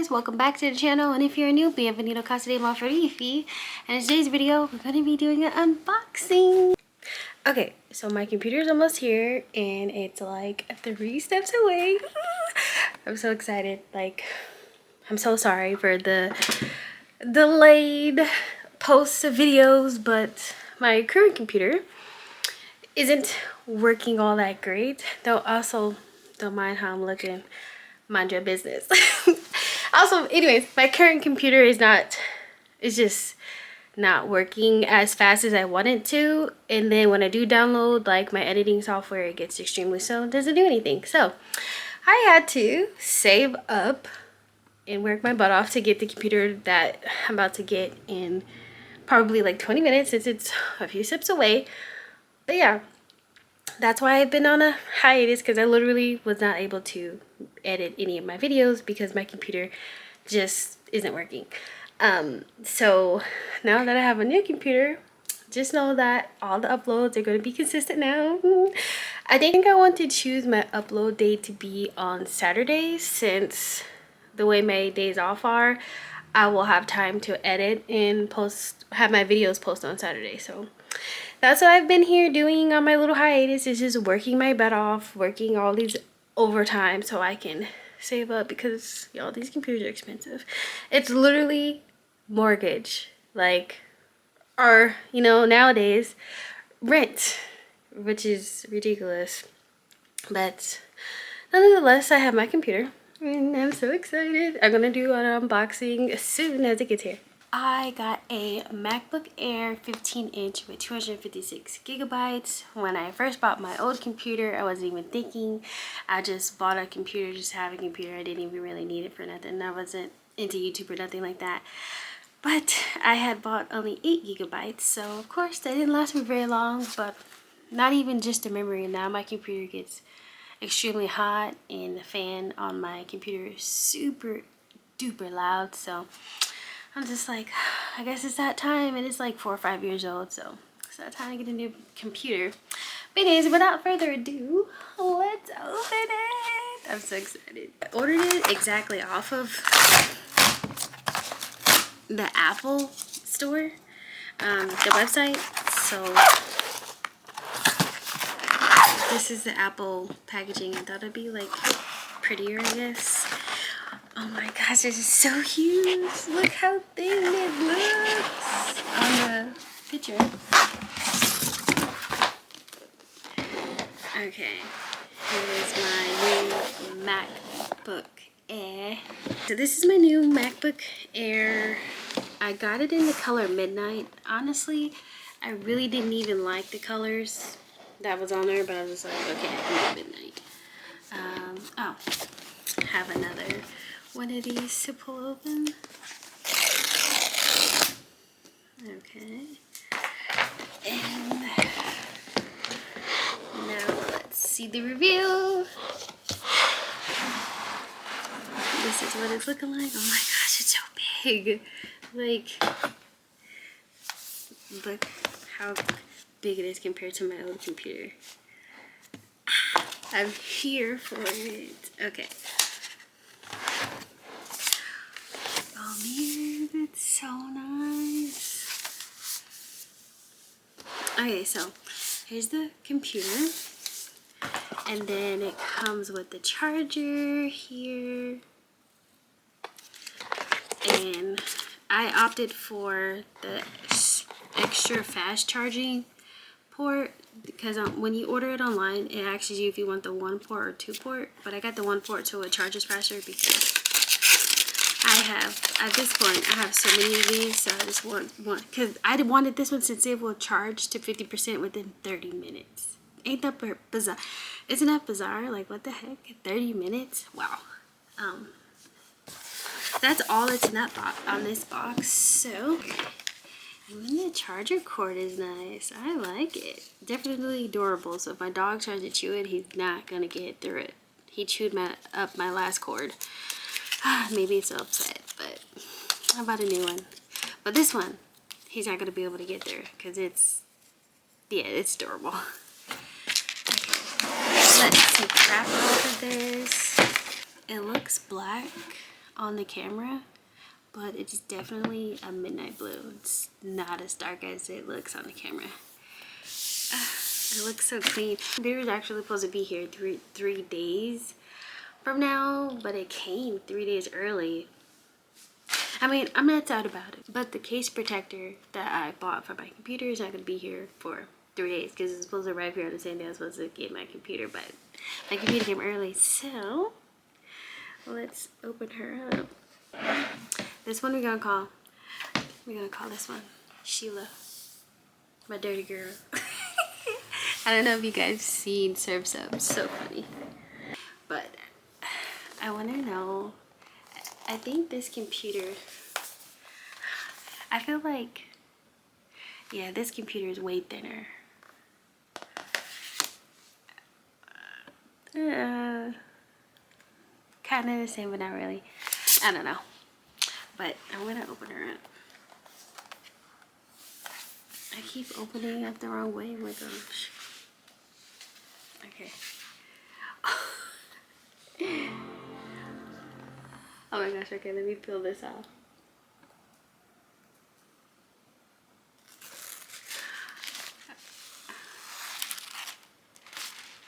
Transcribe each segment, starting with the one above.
guys, welcome back to the channel, and if you're new, bienvenido a casa de mafarifihouse. And in today's video, we're going to be doing an unboxing. Okay, so my computer's almost here, and it's like 3 steps away. I'm so excited. Like, I'm so sorry for the delayed posts of videos, but my current computer isn't working all that great. Though also, don't mind how I'm looking. Mind your business. Also, anyways, my current computer is just not working as fast as I want it to, and then when I do download like my editing software, it gets extremely slow. It doesn't do anything. So I had to save up and work my butt off to get the computer that I'm about to get in probably like 20 minutes, since it's a few steps away. But yeah, that's why I've been on a hiatus, because I literally was not able to edit any of my videos because my computer just isn't working. So now that I have a new computer, just know that all the uploads are going to be consistent now. I think I want to choose my upload date to be on Saturdays, since the way my days off are, I will have time to edit and have my videos post on Saturday. So that's what I've been here doing on my little hiatus, is just working my butt off, working all these overtime so I can save up, because y'all, these computers are expensive. It's literally mortgage, like, or you know, nowadays rent, which is ridiculous. But nonetheless, I have my computer and I'm so excited. I'm gonna do an unboxing as soon as it gets here. I got a MacBook Air 15-inch with 256 gigabytes. When I first bought my old computer, I wasn't even thinking. I just bought a computer just to have a computer. I didn't even really need it for nothing. I wasn't into YouTube or nothing like that. But I had bought only 8 gigabytes, so of course that didn't last me very long. But not even just the memory. Now my computer gets extremely hot, and the fan on my computer is super duper loud. So I'm just like, I guess it's that time, and it's like 4 or 5 years old, so it's that time to get a new computer. But anyways, without further ado, let's open it. I'm so excited. I ordered it exactly off of the Apple store, the website. So this is the Apple packaging. I thought it'd be like prettier, I guess. Oh my gosh, this is so huge. Look how thin it looks on the picture. Okay, here's my new MacBook Air. So this is my new MacBook Air. I got it in the color Midnight. Honestly, I really didn't even like the colors that was on there, but I was just like, okay, I can do Midnight. Oh, have another one of these to pull open. Okay. And now let's see the review. This is what it's looking like. Oh my gosh, it's so big. Like, look how big it is compared to my old computer. I'm here for it. Okay. Oh man, it's so nice. Okay, so here's the computer, and then it comes with the charger here, and I opted for the extra fast charging port, because when you order it online, it asks you if you want the 1 port or 2 port, but I got the 1 port so it charges faster, because at this point, I have so many of these, so I just want, because I wanted this one since it will charge to 50% within 30 minutes. Ain't that bizarre? Isn't that bizarre? Like, what the heck? 30 minutes? Wow. That's all that's in that box, on this box. So, and then the charger cord is nice. I like it. Definitely durable. So if my dog tries to chew it, he's not gonna get through it. He chewed up my last cord. Maybe it's upset, but I bought a new one. But this one, he's not gonna be able to get there, because it's durable. Okay. Let's take the wrap off of this. It looks black. on the camera, but it's definitely a midnight blue. It's not as dark as it looks on the camera. It looks so clean. The computer is actually supposed to be here three days from now, but it came 3 days early. I mean, I'm not sad about it, but the case protector that I bought for my computer is not going to be here for 3 days because it's supposed to arrive here on the same day I was supposed to get my computer, but my computer came early. So let's open her up. This one we're gonna call this one Sheila, my dirty girl. I don't know if you guys seen Serve Sub, so funny. But I want to know, I think this computer, I feel like, yeah, this computer is way thinner. Kind of the same, but not really. I don't know. But I'm gonna open her up. I keep opening it the wrong way. Oh my gosh. Okay. Oh my gosh, okay, let me peel this off.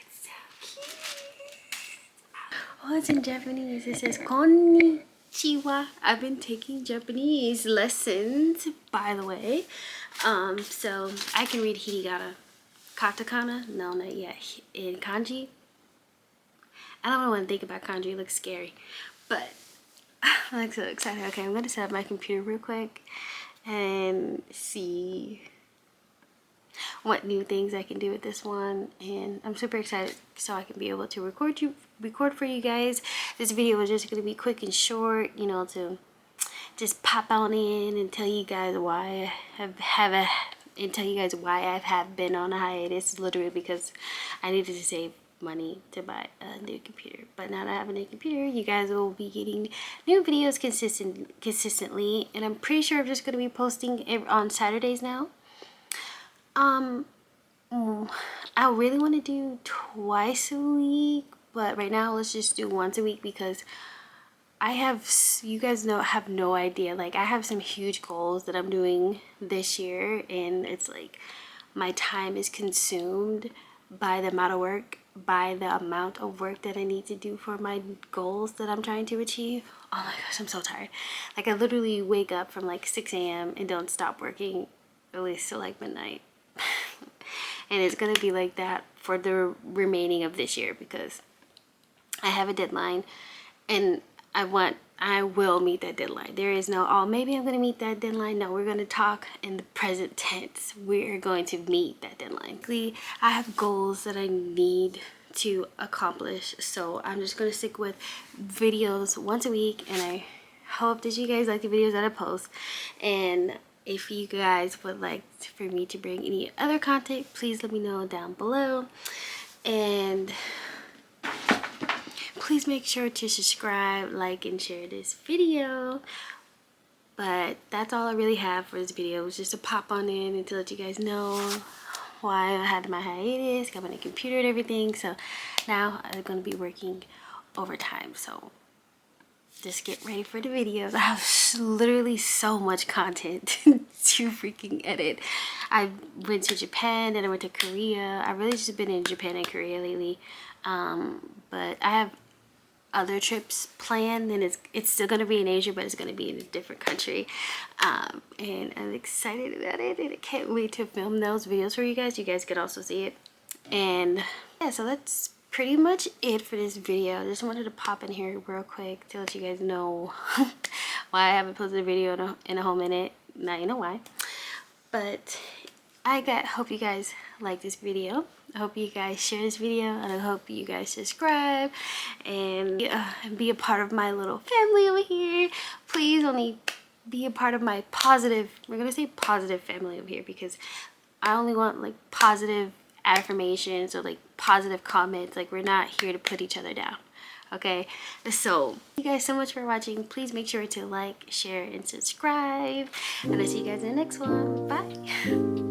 It's so cute. Oh, it's in Japanese. It says konnichiwa. I've been taking Japanese lessons, by the way. So I can read hiragana. Katakana? No, not yet. In kanji? I don't want to think about kanji. It looks scary. But I'm like so excited. Okay, I'm going to set up my computer real quick and see what new things I can do with this one. And I'm super excited so I can be able to record for you guys. This video is just going to be quick and short, you know, to just pop on in and tell you guys why I have been on a hiatus, literally because I needed to save money to buy a new computer. But now that I have a new computer, you guys will be getting new videos consistently, and I'm pretty sure I'm just going to be posting on Saturdays now. I really want to do twice a week, but right now let's just do once a week because you guys have no idea, like I have some huge goals that I'm doing this year, and it's like my time is consumed by the amount of work that I need to do for my goals that I'm trying to achieve. Oh my gosh, I'm so tired. Like I literally wake up from like 6 a.m. and don't stop working at least till like midnight. And it's gonna be like that for the remaining of this year because I have a deadline and I will meet that deadline. There is no, oh, maybe I'm going to meet that deadline. No, we're going to talk in the present tense. We're going to meet that deadline. I have goals that I need to accomplish. So I'm just going to stick with videos once a week. And I hope that you guys like the videos that I post. And if you guys would like for me to bring any other content, please let me know down below. And please make sure to subscribe, like, and share this video. But that's all I really have for this video. It was just to pop on in and to let you guys know why I had my hiatus, got my new computer and everything. So now I'm going to be working overtime. So just get ready for the videos. I have literally so much content to freaking edit. I went to Japan, then I went to Korea. I've really just been in Japan and Korea lately. But I have other trips planned, and it's still going to be in Asia, but it's going to be in a different country. And I'm excited about it, and I can't wait to film those videos for you guys. You guys can also see it. And yeah, so that's pretty much it for this video. I just wanted to pop in here real quick to let you guys know why I haven't posted a video in a whole minute. Now you know why. But hope you guys like this video. I hope you guys share this video, and I hope you guys subscribe and be a part of my little family over here. Please only be a part of my positive, we're gonna say positive family over here, because I only want like positive affirmations or like positive comments. Like we're not here to put each other down. Okay, so thank you guys so much for watching. Please make sure to like, share, and subscribe, and I'll see you guys in the next one. Bye.